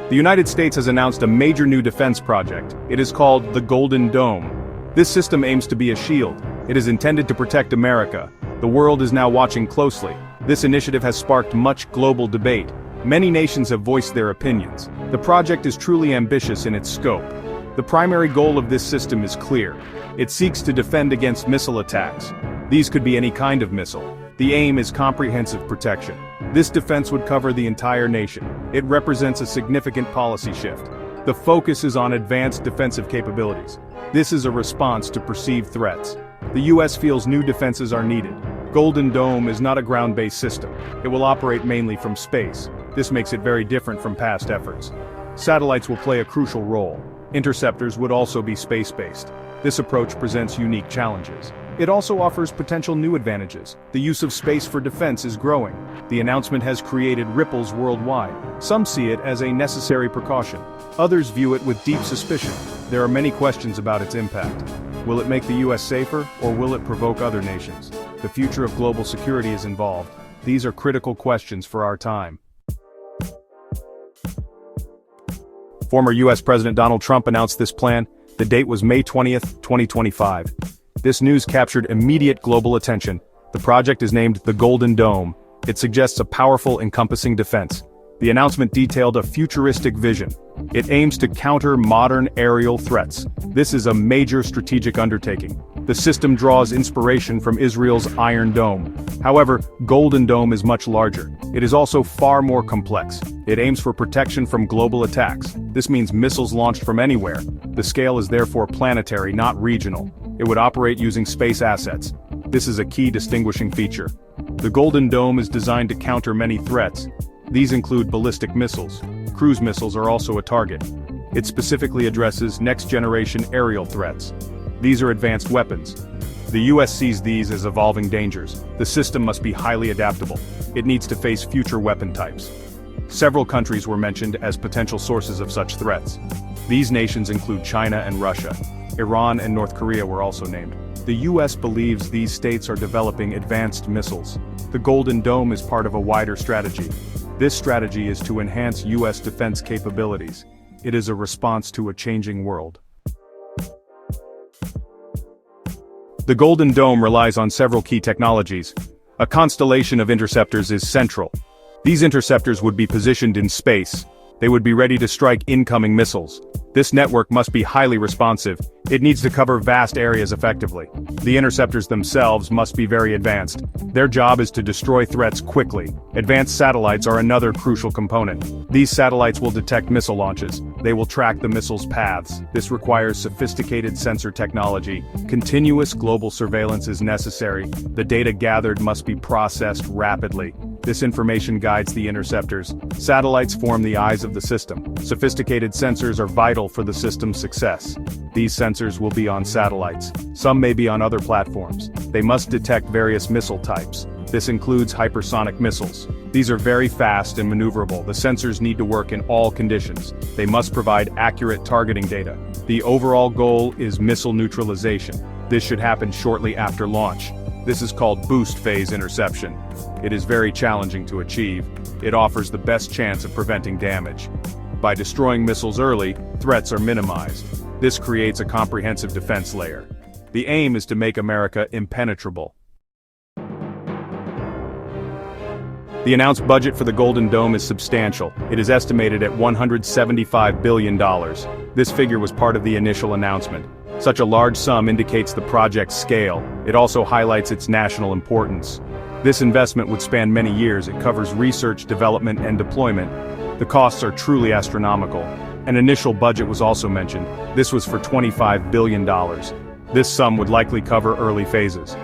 The United States has announced a major new defense project. It is called the Golden Dome. This system aims to be a shield. It is intended to protect America. The world is now watching closely. This initiative has sparked much global debate. Many nations have voiced their opinions. The project is truly ambitious in its scope. The primary goal of this system is clear. It seeks to defend against missile attacks. These could be any kind of missile. The aim is comprehensive protection. This defense would cover the entire nation. It represents a significant policy shift. The focus is on advanced defensive capabilities. This is a response to perceived threats. The U.S. feels new defenses are needed. Golden Dome is not a ground-based system. It will operate mainly from space. This makes it very different from past efforts. Satellites will play a crucial role. Interceptors would also be space-based. This approach presents unique challenges. It also offers potential new advantages. The use of space for defense is growing. The announcement has created ripples worldwide. Some see it as a necessary precaution. Others view it with deep suspicion. There are many questions about its impact. Will it make the U.S. safer, or will it provoke other nations? The future of global security is involved. These are critical questions for our time. Former U.S. President Donald Trump announced this plan. The date was May 20th, 2025. This news captured immediate global attention. The project is named the Golden Dome. It suggests a powerful, encompassing defense. The announcement detailed a futuristic vision. It aims to counter modern aerial threats. This is a major strategic undertaking. The system draws inspiration from Israel's Iron Dome. However, Golden Dome is much larger. It is also far more complex. It aims for protection from global attacks. This means missiles launched from anywhere. The scale is therefore planetary, not regional. It would operate using space assets. This is a key distinguishing feature. The Golden Dome is designed to counter many threats. These include ballistic missiles. Cruise missiles are also a target. It specifically addresses next-generation aerial threats. These are advanced weapons. The U.S. sees these as evolving dangers. The system must be highly adaptable. It needs to face future weapon types. Several countries were mentioned as potential sources of such threats. These nations include China and Russia. Iran and North Korea were also named. The U.S. believes these states are developing advanced missiles. The Golden Dome is part of a wider strategy. This strategy is to enhance U.S. defense capabilities. It is a response to a changing world. The Golden Dome relies on several key technologies. A constellation of interceptors is central. These interceptors would be positioned in space. They would be ready to strike incoming missiles. This network must be highly responsive. It needs to cover vast areas effectively. The interceptors themselves must be very advanced. Their job is to destroy threats quickly. Advanced satellites are another crucial component. These satellites will detect missile launches. They will track the missiles' paths. This requires sophisticated sensor technology. Continuous global surveillance is necessary. The data gathered must be processed rapidly. This information guides the interceptors. Satellites form the eyes of the system. Sophisticated sensors are vital for the system's success. These sensors will be on satellites. Some may be on other platforms. They must detect various missile types. This includes hypersonic missiles. These are very fast and maneuverable. The sensors need to work in all conditions. They must provide accurate targeting data. The overall goal is missile neutralization. This should happen shortly after launch. This is called boost phase interception. It is very challenging to achieve. It offers the best chance of preventing damage. By destroying missiles early, threats are minimized. This creates a comprehensive defense layer. The aim is to make America impenetrable. The announced budget for the Golden Dome is substantial. It is estimated at $175 billion. This figure was part of the initial announcement. Such a large sum indicates the project's scale. It also highlights its national importance. This investment would span many years. It covers research, development, and deployment. The costs are truly astronomical. An initial budget was also mentioned. This was for $25 billion. This sum would likely cover early phases.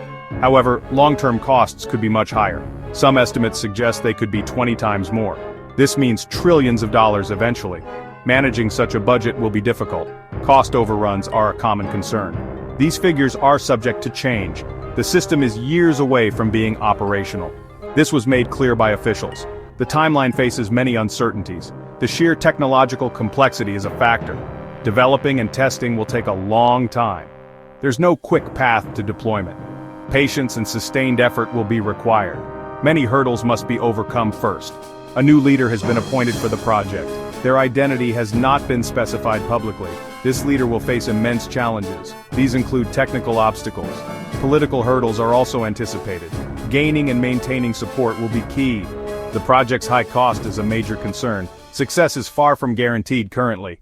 However, long-term costs could be much higher. Some estimates suggest they could be 20 times more. This means trillions of dollars eventually. Managing such a budget will be difficult. Cost overruns are a common concern. These figures are subject to change. The system is years away from being operational. This was made clear by officials. The timeline faces many uncertainties. The sheer technological complexity is a factor. Developing and testing will take a long time. There's no quick path to deployment. Patience and sustained effort will be required. Many hurdles must be overcome first. A new leader has been appointed for the project. Their identity has not been specified publicly. This leader will face immense challenges. These include technical obstacles. Political hurdles are also anticipated. Gaining and maintaining support will be key. The project's high cost is a major concern. Success is far from guaranteed currently.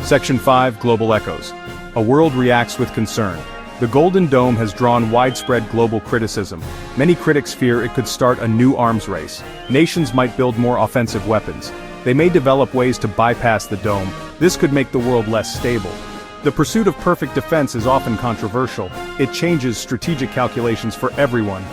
Section 5, Global Echoes. A world reacts with concern. The Golden Dome has drawn widespread global criticism. Many critics fear it could start a new arms race. Nations might build more offensive weapons. They may develop ways to bypass the dome. This could make the world less stable. The pursuit of perfect defense is often controversial. It changes strategic calculations for everyone.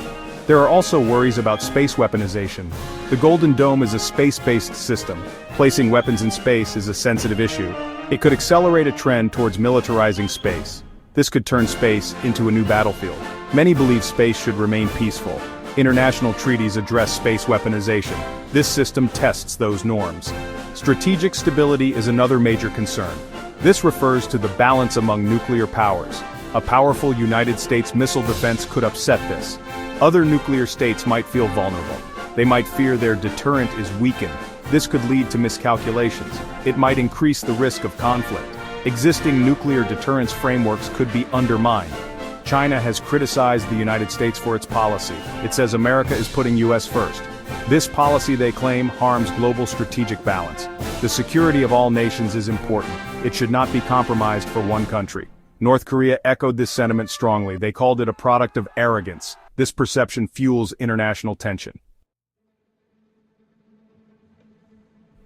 There are also worries about space weaponization. The Golden Dome is a space-based system. Placing weapons in space is a sensitive issue. It could accelerate a trend towards militarizing space. This could turn space into a new battlefield. Many believe space should remain peaceful. International treaties address space weaponization. This system tests those norms. Strategic stability is another major concern. This refers to the balance among nuclear powers. A powerful United States missile defense could upset this. Other nuclear states might feel vulnerable. They might fear their deterrent is weakened. This could lead to miscalculations. It might increase the risk of conflict. Existing nuclear deterrence frameworks could be undermined. China has criticized the United States for its policy. It says America is putting US first. This policy, they claim, harms global strategic balance. The security of all nations is important. It should not be compromised for one country. North Korea echoed this sentiment strongly. They called it a product of arrogance. This perception fuels international tension.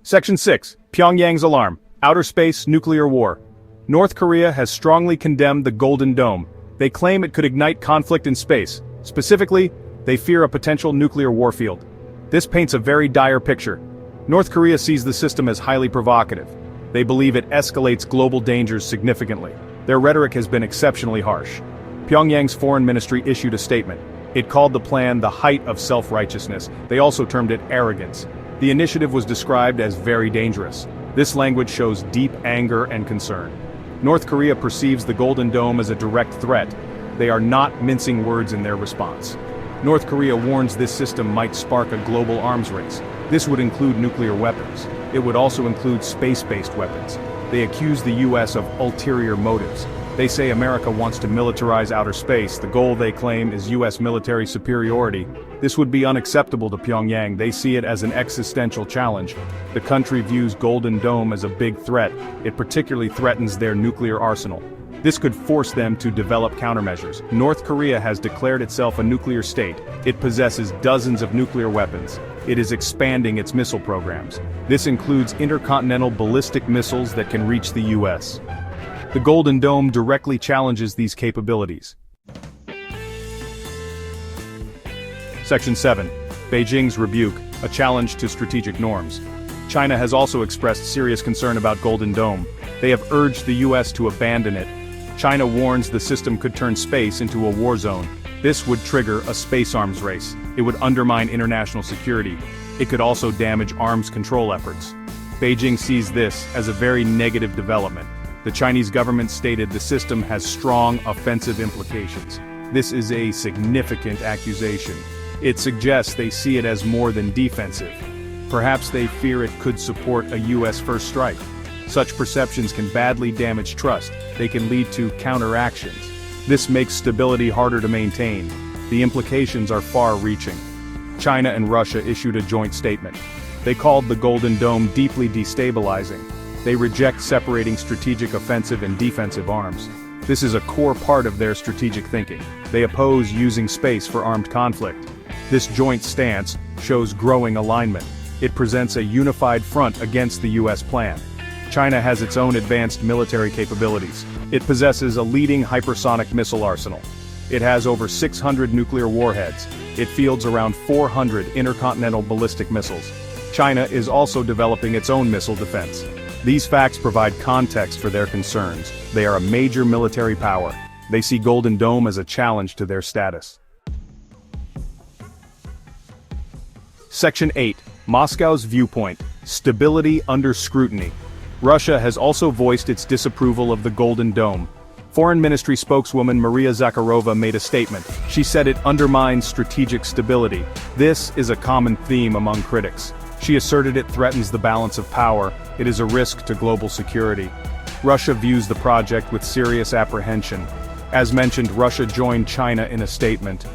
Section 6. Pyongyang's alarm. Outer space, nuclear war. North Korea has strongly condemned the Golden Dome. They claim it could ignite conflict in space. Specifically, they fear a potential nuclear warfield. This paints a very dire picture. North Korea sees the system as highly provocative. They believe it escalates global dangers significantly. Their rhetoric has been exceptionally harsh. Pyongyang's foreign ministry issued a statement. It called the plan the height of self-righteousness. They also termed it arrogance. The initiative was described as very dangerous. This language shows deep anger and concern. North Korea perceives the Golden Dome as a direct threat. They are not mincing words in their response. North Korea warns this system might spark a global arms race. This would include nuclear weapons. It would also include space-based weapons. They accuse the US of ulterior motives. They say America wants to militarize outer space. The goal, they claim, is US military superiority. This would be unacceptable to Pyongyang. They see it as an existential challenge. The country views Golden Dome as a big threat. It particularly threatens their nuclear arsenal. This could force them to develop countermeasures. North Korea has declared itself a nuclear state. It possesses dozens of nuclear weapons. It is expanding its missile programs. This includes intercontinental ballistic missiles that can reach the US. The Golden Dome directly challenges these capabilities. Section 7. Beijing's rebuke, a challenge to strategic norms. China has also expressed serious concern about Golden Dome. They have urged the US to abandon it. China warns the system could turn space into a war zone. This would trigger a space arms race. It would undermine international security. It could also damage arms control efforts. Beijing sees this as a very negative development. The Chinese government stated the system has strong offensive implications. This is a significant accusation. It suggests they see it as more than defensive. Perhaps they fear it could support a US first strike. Such perceptions can badly damage trust. They can lead to counteractions. This makes stability harder to maintain. The implications are far-reaching. China and Russia issued a joint statement. They called the Golden Dome deeply destabilizing. They reject separating strategic offensive and defensive arms. This is a core part of their strategic thinking. They oppose using space for armed conflict. This joint stance shows growing alignment. It presents a unified front against the US plan. China has its own advanced military capabilities. It possesses a leading hypersonic missile arsenal. It has over 600 nuclear warheads. It fields around 400 intercontinental ballistic missiles. China is also developing its own missile defense. These facts provide context for their concerns. They are a major military power. They see Golden Dome as a challenge to their status. Section 8. Moscow's viewpoint. Stability under scrutiny. Russia has also voiced its disapproval of the Golden Dome. Foreign Ministry spokeswoman Maria Zakharova made a statement. She said it undermines strategic stability. This is a common theme among critics. She asserted it threatens the balance of power. It is a risk to global security. Russia views the project with serious apprehension. As mentioned, Russia joined China in a statement.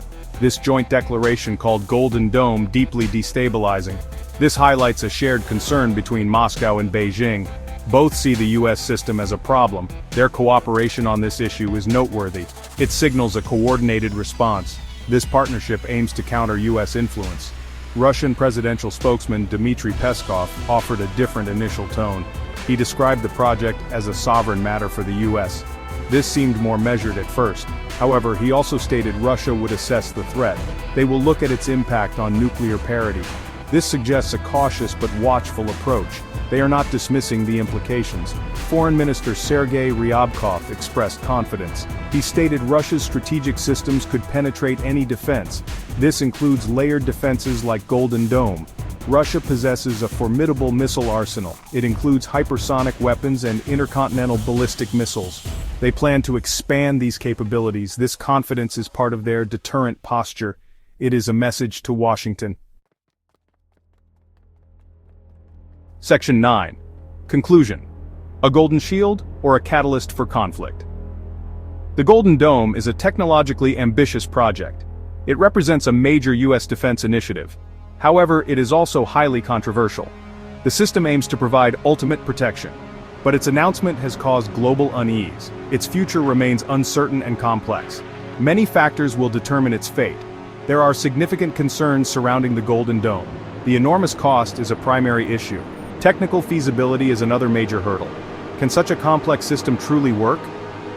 This joint declaration called Golden Dome deeply destabilizing. This highlights a shared concern between Moscow and Beijing. Both see the US system as a problem. Their cooperation on this issue is noteworthy. It signals a coordinated response. This partnership aims to counter US influence. Russian presidential spokesman Dmitry Peskov offered a different initial tone. He described the project as a sovereign matter for the US. This seemed more measured at first. However, he also stated Russia would assess the threat. They will look at its impact on nuclear parity. This suggests a cautious but watchful approach. They are not dismissing the implications. Foreign Minister Sergei Ryabkov expressed confidence. He stated Russia's strategic systems could penetrate any defense. This includes layered defenses like Golden Dome. Russia possesses a formidable missile arsenal. It includes hypersonic weapons and intercontinental ballistic missiles. They plan to expand these capabilities. This confidence is part of their deterrent posture. It is a message to Washington. Section 9. Conclusion. A golden shield or a catalyst for conflict? The Golden Dome is a technologically ambitious project. It represents a major US defense initiative. However, it is also highly controversial. The system aims to provide ultimate protection, but its announcement has caused global unease. Its future remains uncertain and complex. Many factors will determine its fate. There are significant concerns surrounding the Golden Dome. The enormous cost is a primary issue. Technical feasibility is another major hurdle. Can such a complex system truly work?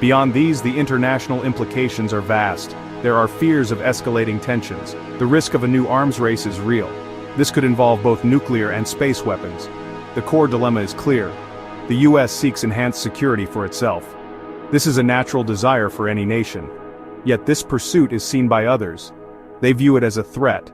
Beyond these, the international implications are vast. There are fears of escalating tensions. The risk of a new arms race is real. This could involve both nuclear and space weapons. The core dilemma is clear. The US seeks enhanced security for itself. This is a natural desire for any nation. Yet this pursuit is seen by others. They view it as a threat.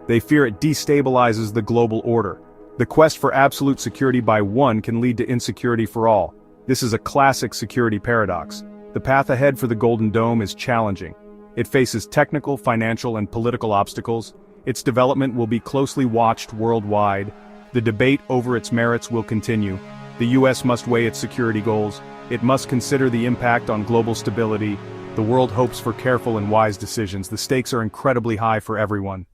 They fear it destabilizes the global order. The quest for absolute security by one can lead to insecurity for all. This is a classic security paradox. The path ahead for the Golden Dome is challenging. It faces technical, financial, and political obstacles. Its development will be closely watched worldwide. The debate over its merits will continue. The US must weigh its security goals. It must consider the impact on global stability. The world hopes for careful and wise decisions. The stakes are incredibly high for everyone.